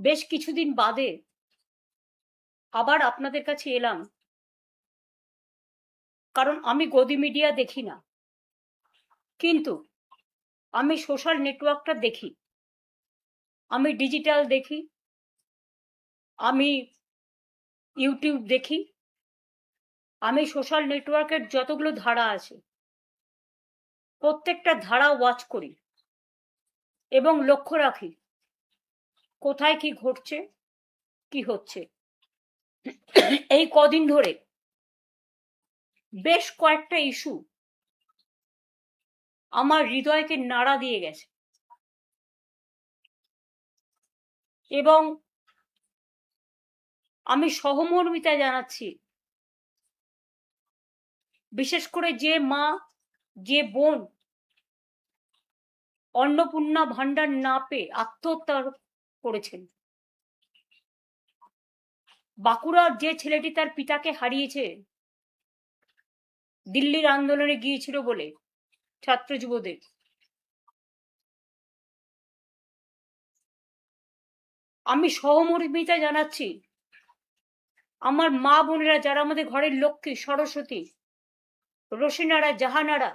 বেশ কিছুদিন বাদে আবার আপনাদের কাছে এলাম, কারণ আমি গদি মিডিয়া দেখি না, কিন্তু আমি সোশ্যাল নেটওয়ার্কটা দেখি, আমি ডিজিটাল দেখি, আমি ইউটিউব দেখি, আমি সোশ্যাল নেটওয়ার্কের যতগুলো ধারা আছে প্রত্যেকটা ধারা ওয়াচ করি এবং লক্ষ্য রাখি কোথায় কি ঘটছে, কি হচ্ছে। এই কদিন ধরে বেশ কয়েকটা ইস্যু আমার হৃদয়কে নাড়া দিয়ে গেছে এবং আমি সহমর্মিতা জানাচ্ছি, বিশেষ করে যে মা, যে বোন অন্নপূর্ণা ভান্ডার না পেয়ে আত্মহত্যা করেছেন, বাঁকুড়ার যে ছেলেটি তার পিতাকে হারিয়েছে দিল্লির আন্দোলনে গিয়েছিল বলে, ছাত্র যুবদের, আমি সহমর্মিতা জানাচ্ছি আমার মা বোনেরা যারা আমাদের ঘরের লক্ষ্মী, সরস্বতী, রোশিনারা, জাহানারা,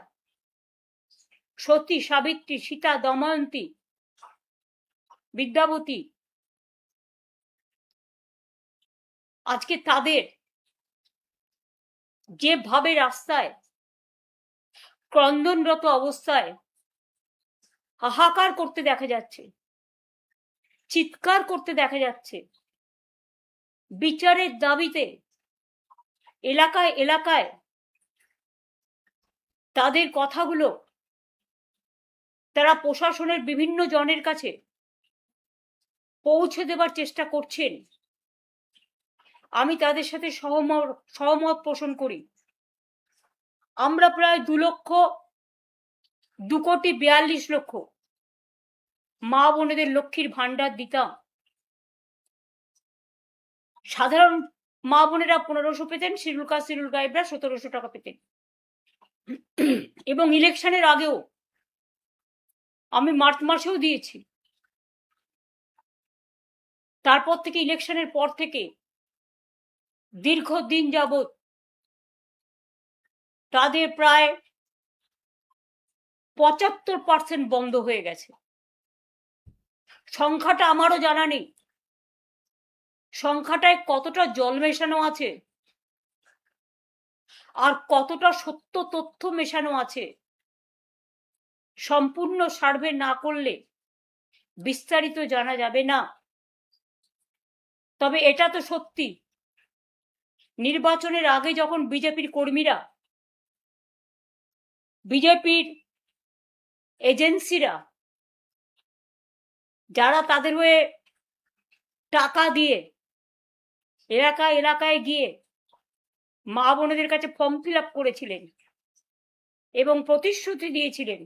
সতী, সাবিত্রী, সীতা, দময়ন্তী, বিদ্যাবতী, আজকে তাদের যেভাবে রাস্তায় ক্রন্দনরত অবস্থায় হাহাকার করতে দেখা যাচ্ছে, চিৎকার করতে দেখা যাচ্ছে, বিচারের দাবিতে এলাকায় এলাকায় তাদের কথাগুলো তারা প্রশাসনের বিভিন্ন জনের কাছে পৌঁছে দেবার চেষ্টা করছেন, আমি তাদের সাথে সহমত পোষণ করি। আমরা প্রায় 2,42,00,000 মা বোনেদের লক্ষ্মীর ভান্ডার দিতাম। সাধারণ মা বোনেরা 1500 পেতেন, শিডিউল কাস্ট শিডিউল ট্রাইবরা 1700 টাকা পেতেন। এবং ইলেকশনের আগেও আমি মার্চ মাসেও দিয়েছি। তারপর থেকে ইলেকশনের পর থেকে দীর্ঘদিন যাবৎ তাদের প্রায় 75% বন্ধ হয়ে গেছে। সংখ্যাটা আমারও জানা নেই, সংখ্যাটায় কতটা জল মেশানো আছে আর কতটা সত্য তথ্য মেশানো আছে সম্পূর্ণ সার্ভে না করলে বিস্তারিত জানা যাবে না। তবে এটা তো সত্যি, নির্বাচনের আগে যখন বিজেপির কর্মীরা, বিজেপির এজেন্সিরা, যারা তাদের হয়ে টাকা দিয়ে এলাকায় এলাকায় গিয়ে মা বোনেদের কাছে ফর্ম ফিল আপ করেছিলেন এবং প্রতিশ্রুতি দিয়েছিলেন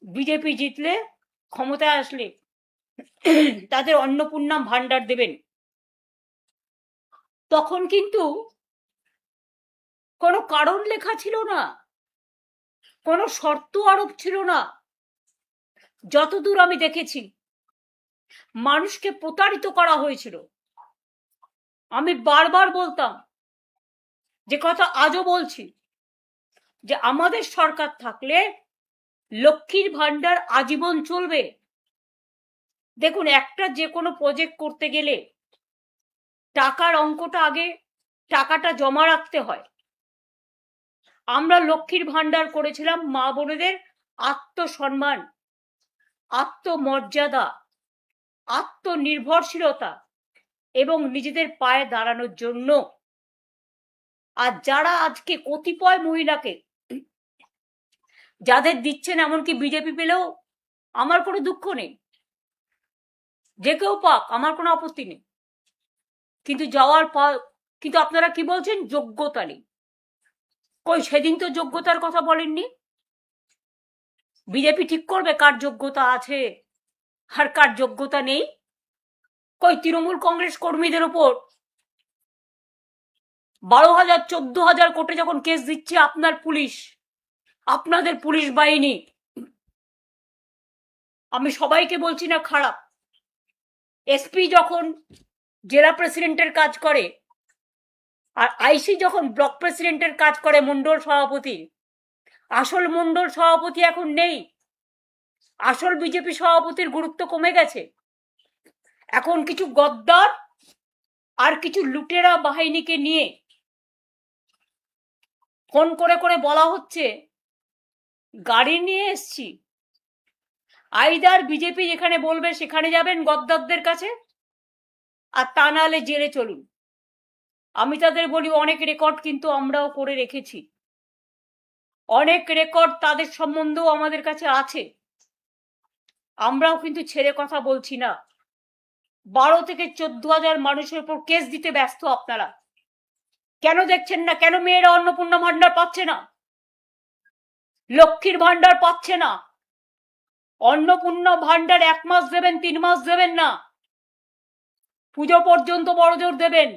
বিজেপি জিতলে, ক্ষমতায় আসলে তাদের অন্নপূর্ণা ভান্ডার দেবেন, তখন কিন্তু কোনো কারণ লেখা ছিল না, কোনো শর্ত আরোপ ছিল না। যতদূর আমি দেখেছি মানুষকে প্রতারিত করা হয়েছিল। আমি বারবার বলতাম, যে কথা আজও বলছি, যে আমাদের সরকার থাকলে লক্ষ্মীর ভান্ডার আজীবন চলবে। দেখুন, একটা যে কোনো প্রজেক্ট করতে গেলে টাকার অঙ্কটা আগে, টাকাটা জমা রাখতে হয়। আমরা লক্ষ্মীর ভান্ডার করেছিলাম মা বোনেদের আত্মসম্মান, আত্মমর্যাদা, আত্মনির্ভরশীলতা এবং নিজেদের পায়ে দাঁড়ানোর জন্য। আর যারা আজকে কতিপয় মহিলাকে যাদের দিচ্ছেন, এমনকি বিজেপি পেলেও আমার কোনো দুঃখ নেই, যে কেউ পাক, আমার কোনো আপত্তি নেই, কিন্তু যাওয়ার পর কিন্তু আপনারা কি বলছেন, যোগ্যতা নেই। কই, সেদিন তো যোগ্যতার কথা বলেননি। বিজেপি ঠিক করবে কার যোগ্যতা আছে আর কার যোগ্যতা নেই। কই, তৃণমূল কংগ্রেস কর্মীদের ওপর 12,000 14,000 কোটি যখন কেস দিচ্ছে আপনার পুলিশ, আপনাদের পুলিশ বাহিনী, আমি সবাইকে বলছি না খারাপ, এসপি যখন জেলা প্রেসিডেন্টের কাজ করে আর আইসি যখন ব্লক প্রেসিডেন্টের কাজ করে মন্ডল সভাপতি, আসল মন্ডল সভাপতি এখন নেই। আসল বিজেপি সভাপতির গুরুত্ব কমে গেছে। এখন কিছু গদ্দার আর কিছু লুটেরা বাহিনীকে নিয়ে ফোন করে করে বলা হচ্ছে গাড়ি নিয়ে এসছি, আইদার বিজেপি যেখানে বলবে সেখানে যাবেন গদ্দারদের কাছে, আর তা নাহলে জেলে চলুন। আমি তাদের বলি অনেক রেকর্ড কিন্তু আমরাও করে রেখেছি, অনেক রেকর্ড তাদের সম্বন্ধেও আমাদের কাছে আছে, আমরাও কিন্তু ছেড়ে কথা বলছি না। 12 থেকে 14,000 মানুষের উপর কেস দিতে ব্যস্ত আপনারা। কেন দেখছেন না? কেন মেয়েরা অন্নপূর্ণা ভান্ডার পাচ্ছে না, লক্ষ্মীর ভান্ডার পাচ্ছে না? অন্নপূর্ণা ভান্ডার 1 মাস দেবেন, 3 মাস দেবেন না, পুজো পর্যন্ত বড়জোর দেবেন,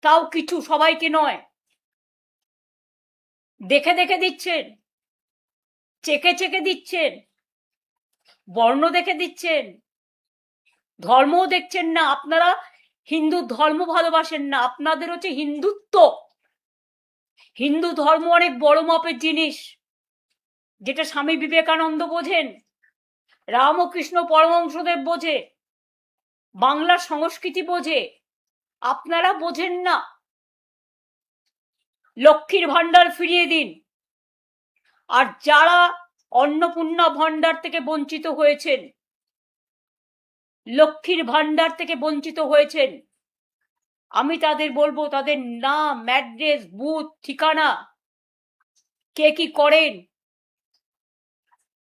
তাও কিছু, সবাইকে নয়। দেখে দেখে দিচ্ছেন, চেকে চেকে দিচ্ছেন, বর্ণ দেখে দিচ্ছেন, ধর্মও দেখছেন না। আপনারা হিন্দু ধর্ম ভালোবাসেন না, আপনাদের হচ্ছে হিন্দুত্ব। হিন্দু ধর্ম অনেক বড় মাপের জিনিস, যেটা স্বামী বিবেকানন্দ বোঝেন, রামকৃষ্ণ পরমহংসদেব বোঝে, বাংলার সংস্কৃতি বোঝে, আপনারা বোঝেন না। লক্ষ্মীর ভান্ডার ফিরিয়ে দিন। আর যারা অন্নপূর্ণা ভান্ডার থেকে বঞ্চিত হয়েছেন, লক্ষ্মীর ভান্ডার থেকে বঞ্চিত হয়েছেন, আমি তাদের বলবো তাদের নাম, অ্যাড্রেস, বুথ, ঠিকানা, কে কি করেন,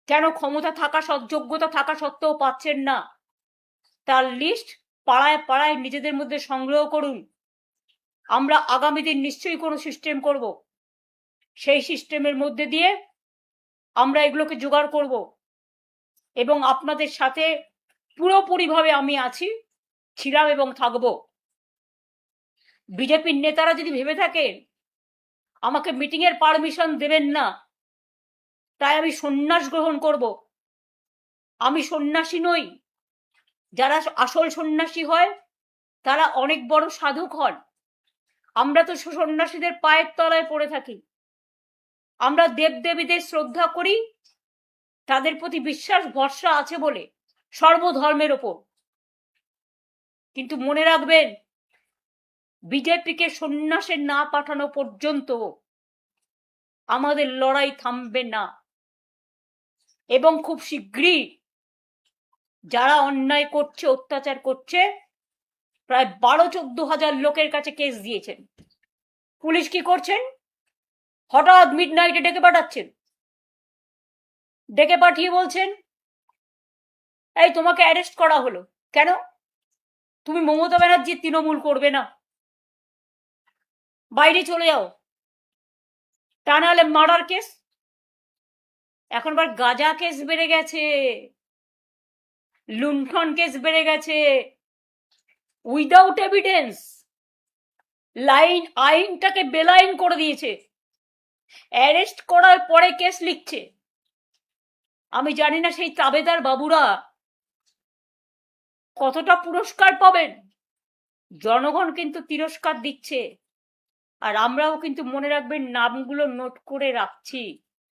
কেন ক্ষমতা থাকা, যোগ্যতা থাকা সত্ত্বেও পাচ্ছেন না, তার লিস্ট পাড়ায় পাড়ায় নিজেদের মধ্যে সংগ্রহ করুন। আমরা আগামী দিন নিশ্চয়ই কোনো সিস্টেম করব, সেই সিস্টেমের মধ্যে দিয়ে আমরা এগুলোকে জোগাড় করব, এবং আপনাদের সাথে পুরোপুরিভাবে আমি আছি, ছিলাম এবং থাকব। বিজেপির নেতারা যদি ভেবে থাকেন আমাকে মিটিং এর পারমিশন দেবেন না, তাই আমি সন্ন্যাস গ্রহণ করব, আমি সন্ন্যাসী নই। যারা আসল সন্ন্যাসী হয় তারা অনেক বড় সাধক হন। আমরা তো সন্ন্যাসীদের পায়ের তলায় পড়ে থাকি, আমরা দেবদেবীদের শ্রদ্ধা করি, তাদের প্রতি বিশ্বাস ভরসা আছে বলে, সর্বধর্মের ওপর। কিন্তু মনে রাখবেন, বিজেপিকে সন্ন্যাসে না পাঠানো পর্যন্ত আমাদের লড়াই থামবে না। এবং খুব শীঘ্রই যারা অন্যায় করছে, অত্যাচার করছে, প্রায় 12-14 হাজার লোকের কাছে কেস দিয়েছেন। পুলিশ কি করছেন? হঠাৎ মিডনাইটে ডেকে পাঠাচ্ছেন, ডেকে পাঠিয়ে বলছেন এই তোমাকে অ্যারেস্ট করা হলো, কেন? তুমি মমতা ব্যানার্জির তৃণমূল করবে না, বাইরে চলে যাও, তা নাহলে মার্ডার কেস। এখনবার গাঁজা কেস বেড়ে গেছে, লুণ্ঠন কেস বেড়ে গেছে, উইদাউট এভিডেন্স। আইনটাকে বেলাইন করে দিয়েছে, অ্যারেস্ট করার পরে কেস লিখছে। আমি জানি না সেই তাবেদার বাবুরা কতটা পুরস্কার পাবেন। জনগণ কিন্তু তিরস্কার দিচ্ছে, আর আমরাও কিন্তু মনে রাখবেন নামগুলো নোট করে রাখছি।